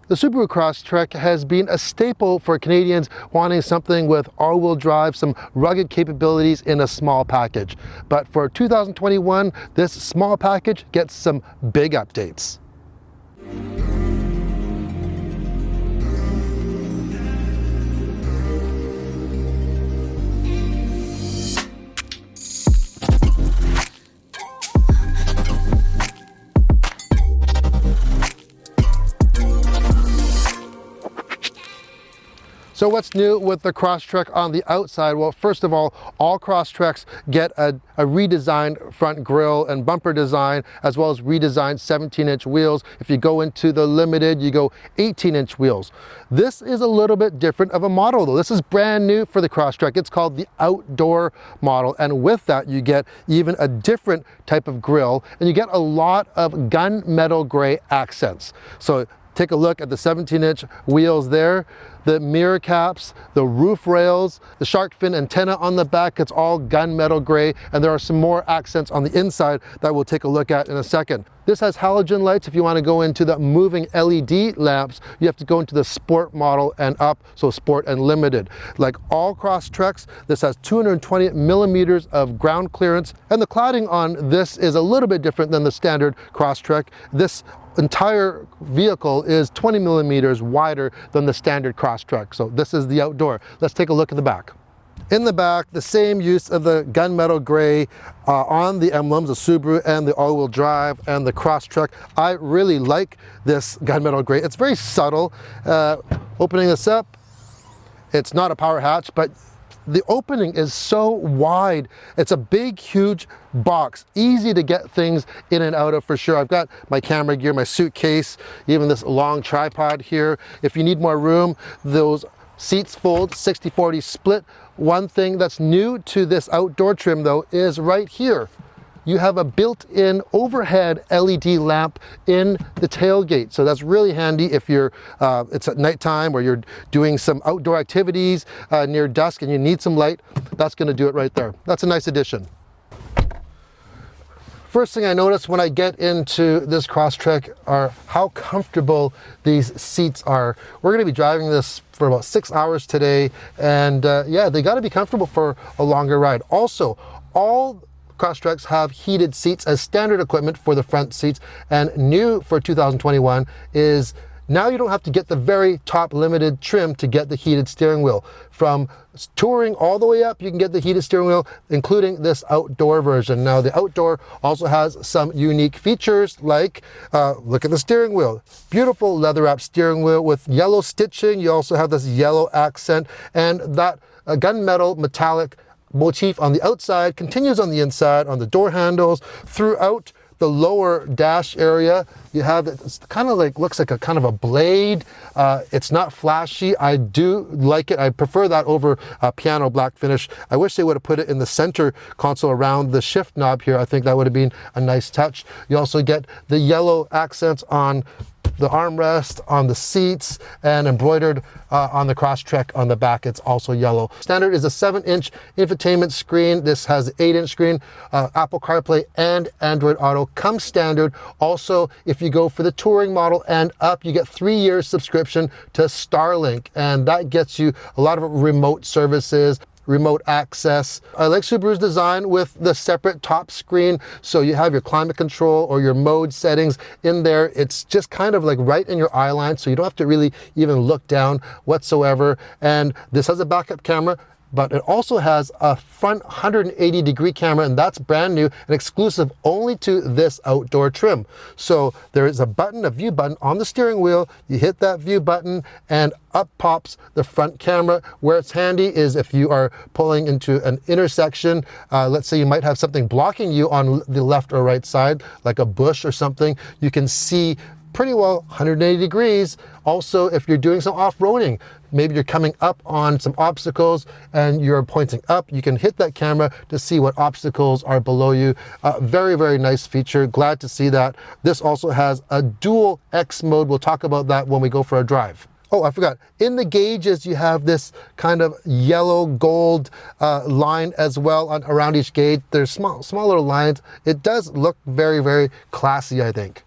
The Subaru Crosstrek has been a staple for Canadians wanting something with all-wheel drive, some rugged capabilities in a small package. But for 2021, this small package gets some big updates. So what's new with the Crosstrek on the outside? Well, first of all Crosstreks get a redesigned front grille and bumper design, as well as redesigned 17-inch wheels. If you go into the Limited, you go 18-inch wheels. This is a little bit different of a model though. This is brand new for the Crosstrek. It's called the Outdoor model, and with that you get even a different type of grille, and you get a lot of gunmetal gray accents. So take a look at the 17-inch wheels there, the mirror caps, the roof rails, the shark fin antenna on the back, it's all gunmetal gray, and there are some more accents on the inside that we'll take a look at in a second. This has halogen lights. If you want to go into the moving LED lamps, you have to go into the Sport model and up, so Sport and Limited. Like all Crosstreks, this has 220 millimeters of ground clearance, and the cladding on this is a little bit different than the standard Crosstrek. This entire vehicle is 20 millimeters wider than the standard Crosstrek. So this is the Outdoor. Let's take a look at the back. In the back, the same use of the gunmetal gray on the emblems, the Subaru and the all-wheel drive and the Crosstrek. I really like this gunmetal gray. It's very subtle. Opening this up, it's not a power hatch, but the opening is so wide. It's a big, huge box, easy to get things in and out of for sure. I've got my camera gear, my suitcase, even this long tripod here. If you need more room, those seats fold 60-40 split. One thing that's new to this Outdoor trim though is right here. You have a built-in overhead LED lamp in the tailgate. So that's really handy if you're, it's at nighttime or you're doing some outdoor activities near dusk and you need some light. That's gonna do it right there. That's a nice addition. First thing I notice when I get into this Crosstrek are how comfortable these seats are. We're gonna be driving this for about 6 hours today, and yeah, they gotta be comfortable for a longer ride. Also, all Crosstreks have heated seats as standard equipment for the front seats, and new for 2021 is now you don't have to get the very top Limited trim to get the heated steering wheel. From Touring all the way up, you can get the heated steering wheel, including this Outdoor version. Now the Outdoor also has some unique features like, look at the steering wheel. Beautiful leather wrapped steering wheel with yellow stitching. You also have this yellow accent, and that gunmetal metallic motif on the outside continues on the inside, on the door handles, throughout the lower dash area. You have, it's kind of like, looks like a kind of a blade. It's not flashy. I do like it. I prefer that over piano black finish. I wish they would have put it in the center console around the shift knob here. I think that would have been a nice touch. You also get the yellow accents on the armrest, on the seats, and embroidered on the Crosstrek on the back. It's also yellow. Standard is a 7-inch infotainment screen. This has an 8-inch screen. Apple CarPlay and Android Auto comes standard. Also, if you go for the Touring model and up, you get 3 years subscription to Starlink, and that gets you a lot of remote services, remote access. I like Subaru's design with the separate top screen, so you have your climate control or your mode settings in there. It's just kind of like right in your eye line, so you don't have to really even look down whatsoever. And this has a backup camera, but it also has a front 180-degree camera, and that's brand new and exclusive only to this Outdoor trim. So there is a button, a view button on the steering wheel. You hit that view button and up pops the front camera. Where it's handy is if you are pulling into an intersection, let's say you might have something blocking you on the left or right side, like a bush or something, you can see pretty well 180 degrees. Also, if you're doing some off-roading, maybe you're coming up on some obstacles and you're pointing up, you can hit that camera to see what obstacles are below you. Very, very nice feature. Glad to see that. This also has a dual X mode. We'll talk about that when we go for a drive. Oh, I forgot. In the gauges, you have this kind of yellow gold line as well around each gauge. There's small little lines. It does look very, very classy, I think.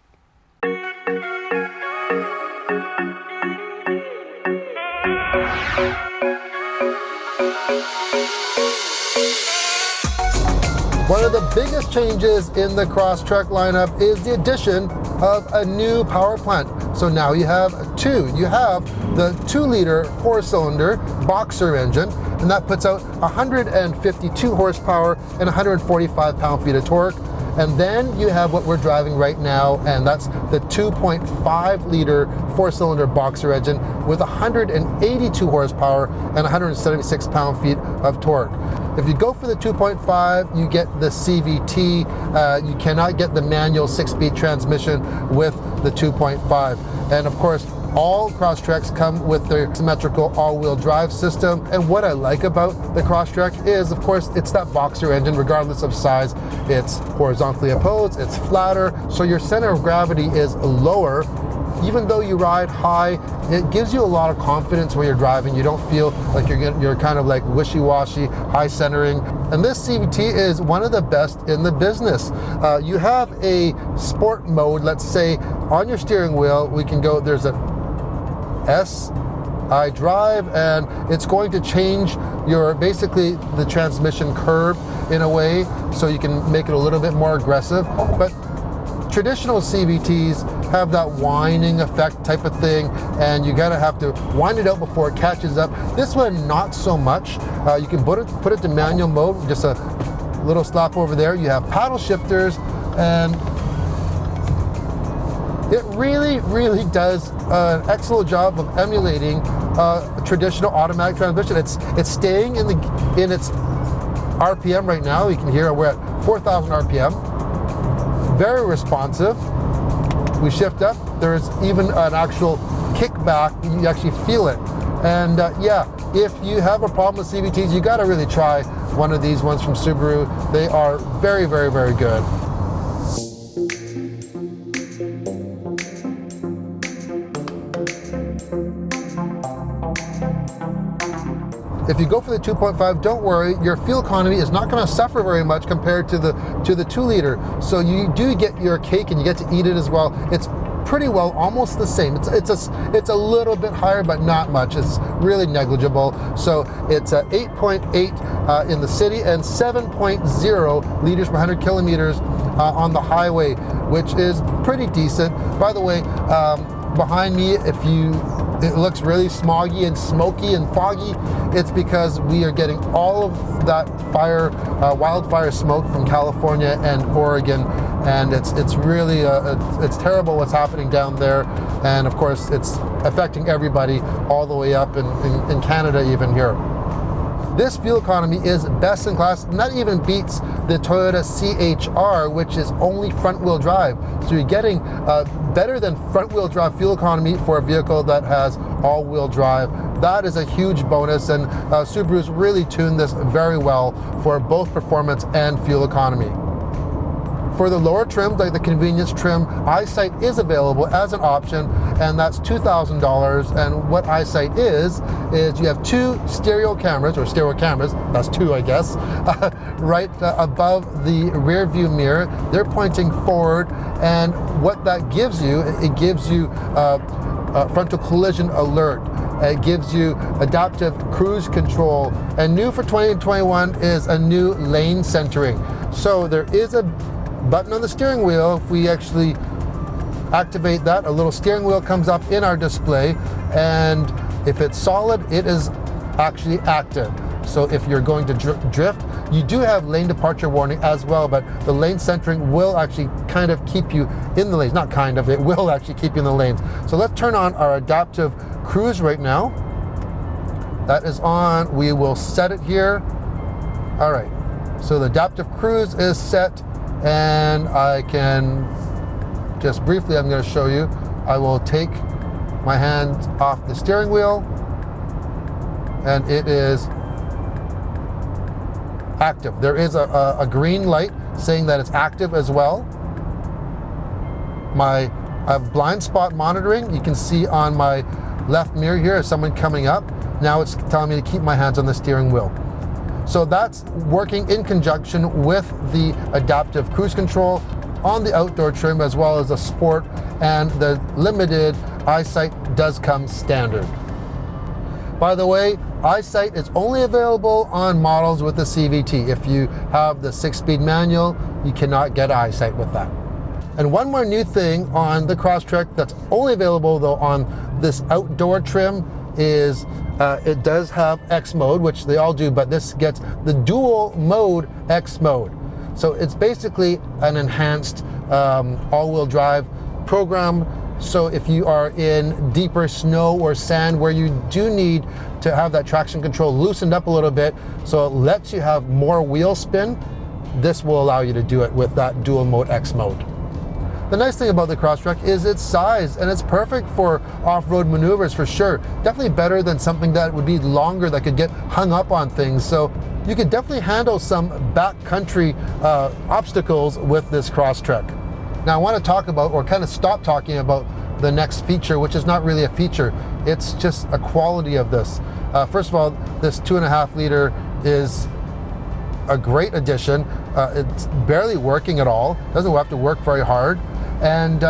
One of the biggest changes in the Crosstrek lineup is the addition of a new power plant. So now you have two. You have the 2-liter 4-cylinder boxer engine, and that puts out 152 horsepower and 145 pound-feet of torque. And then you have what we're driving right now, and that's the 2.5-liter 4-cylinder boxer engine with 182 horsepower and 176 pound-feet of torque. If you go for the 2.5, you get the CVT. You cannot get the manual 6-speed transmission with the 2.5. And of course, all Crosstreks come with their symmetrical all-wheel drive system. And what I like about the Crosstrek is, of course, it's that boxer engine, regardless of size. It's horizontally opposed, it's flatter, so your center of gravity is lower. Even though you ride high, it gives you a lot of confidence when you're driving. You don't feel like you're kind of like wishy-washy, high centering. And this CVT is one of the best in the business. You have a sport mode, let's say, on your steering wheel. We can go, there's a SI drive, and it's going to change your, basically the transmission curve in a way, so you can make it a little bit more aggressive. But traditional CVTs have that whining effect type of thing, and you gotta have to wind it out before it catches up. This one, not so much. You can put it to manual mode, just a little slap over there. You have paddle shifters, and it really, really does an excellent job of emulating a traditional automatic transmission. It's staying in its RPM right now. You can hear we're at 4,000 RPM. Very responsive. We shift up, there's even an actual kickback, you actually feel it. And yeah, if you have a problem with CVTs, you gotta really try one of these ones from Subaru. They are very, very, very good. If you go for the 2.5, don't worry, your fuel economy is not going to suffer very much compared to the 2-liter. So you do get your cake and you get to eat it as well. It's pretty well almost the same. It's a little bit higher, but not much. It's really negligible. So it's 8.8 in the city and 7.0 liters per 100 kilometers on the highway, which is pretty decent. By the way, behind me, it looks really smoggy and smoky and foggy. It's because we are getting all of that wildfire smoke from California and Oregon, and it's really it's terrible what's happening down there. And of course, it's affecting everybody all the way up in Canada, even here. This fuel economy is best in class, and that even beats the Toyota CHR, which is only front-wheel drive. So you're getting better than front-wheel drive fuel economy for a vehicle that has all-wheel drive. That is a huge bonus, and Subaru's really tuned this very well for both performance and fuel economy. For the lower trims, like the convenience trim, EyeSight is available as an option, and that's $2,000. And what EyeSight is you have two stereo cameras, that's two, I guess, right above the rear view mirror. They're pointing forward, and what that gives you, it gives you frontal collision alert. It gives you adaptive cruise control, and new for 2021 is a new lane centering. So there is a button on the steering wheel. If we actually activate that, a little steering wheel comes up in our display, and if it's solid, it is actually active. So if you're going to drift, you do have lane departure warning as well, but the lane centering will actually kind of keep you in the lanes. Not kind of, it will actually keep you in the lanes. So let's turn on our adaptive cruise right now. That is on. We will set it here. All right, so the adaptive cruise is set, and I can just briefly, I'm going to show you. I will take my hand off the steering wheel, and it is active. There is a green light saying that it's active as well. I have blind spot monitoring. You can see on my left mirror here is someone coming up. Now it's telling me to keep my hands on the steering wheel. So that's working in conjunction with the adaptive cruise control on the outdoor trim, as well as the sport, and the limited EyeSight does come standard. By the way, EyeSight is only available on models with the CVT. If you have the 6-speed manual, you cannot get EyeSight with that. And one more new thing on the Crosstrek that's only available though on this outdoor trim is it does have X mode, which they all do, but this gets the dual mode X mode. So it's basically an enhanced all-wheel drive program. So if you are in deeper snow or sand where you do need to have that traction control loosened up a little bit, so it lets you have more wheel spin, this will allow you to do it with that dual mode X mode. The nice thing about the Crosstrek is its size, and it's perfect for off-road maneuvers for sure. Definitely better than something that would be longer that could get hung up on things. So you could definitely handle some backcountry obstacles with this Crosstrek. Now I want to talk about, or kind of stop talking about, the next feature, which is not really a feature. It's just a quality of this. First of all, this 2.5 liter is a great addition. It's barely working at all. Doesn't have to work very hard. And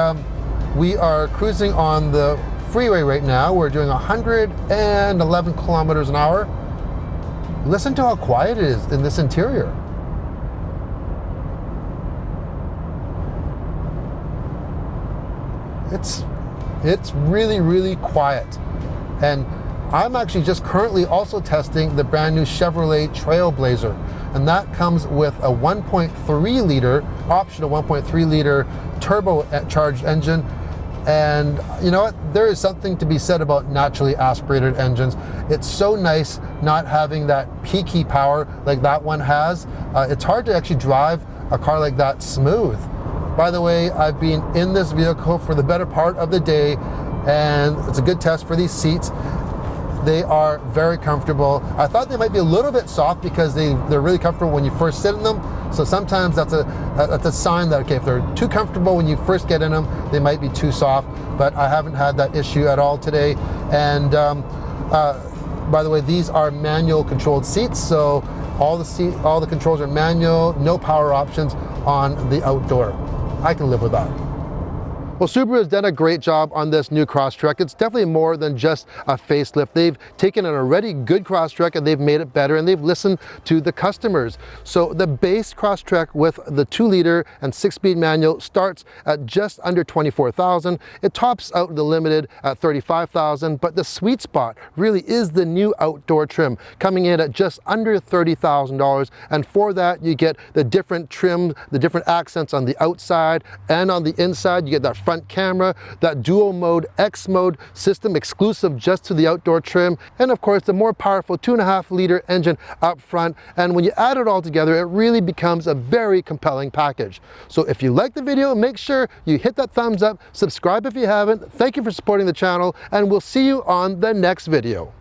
we are cruising on the freeway right now. We're doing 111 kilometers an hour. Listen to how quiet it is in this interior. It's really, really quiet. And I'm actually just currently also testing the brand new Chevrolet Trailblazer, and that comes with a 1.3 liter, optional 1.3 liter turbocharged engine. And you know what, there is something to be said about naturally aspirated engines. It's so nice not having that peaky power like that one has. It's hard to actually drive a car like that smooth. By the way, I've been in this vehicle for the better part of the day, and it's a good test for these seats. They are very comfortable. I thought they might be a little bit soft because they're really comfortable when you first sit in them. So sometimes that's a sign that, okay, if they're too comfortable when you first get in them, they might be too soft. But I haven't had that issue at all today. And by the way, these are manual controlled seats. So all the controls are manual, no power options on the outdoor. I can live with that. Well, Subaru has done a great job on this new Crosstrek. It's definitely more than just a facelift. They've taken an already good Crosstrek and they've made it better, and they've listened to the customers. So the base Crosstrek with the 2 liter and 6-speed manual starts at just under $24,000. It tops out the limited at $35,000, but the sweet spot really is the new outdoor trim, coming in at just under $30,000. And for that, you get the different trim, the different accents on the outside and on the inside. You get that front camera, that dual mode X mode system exclusive just to the outdoor trim, and of course the more powerful 2.5 liter engine up front. And when you add it all together, it really becomes a very compelling package. So if you like the video, make sure you hit that thumbs up, subscribe if you haven't. Thank you for supporting the channel, and we'll see you on the next video.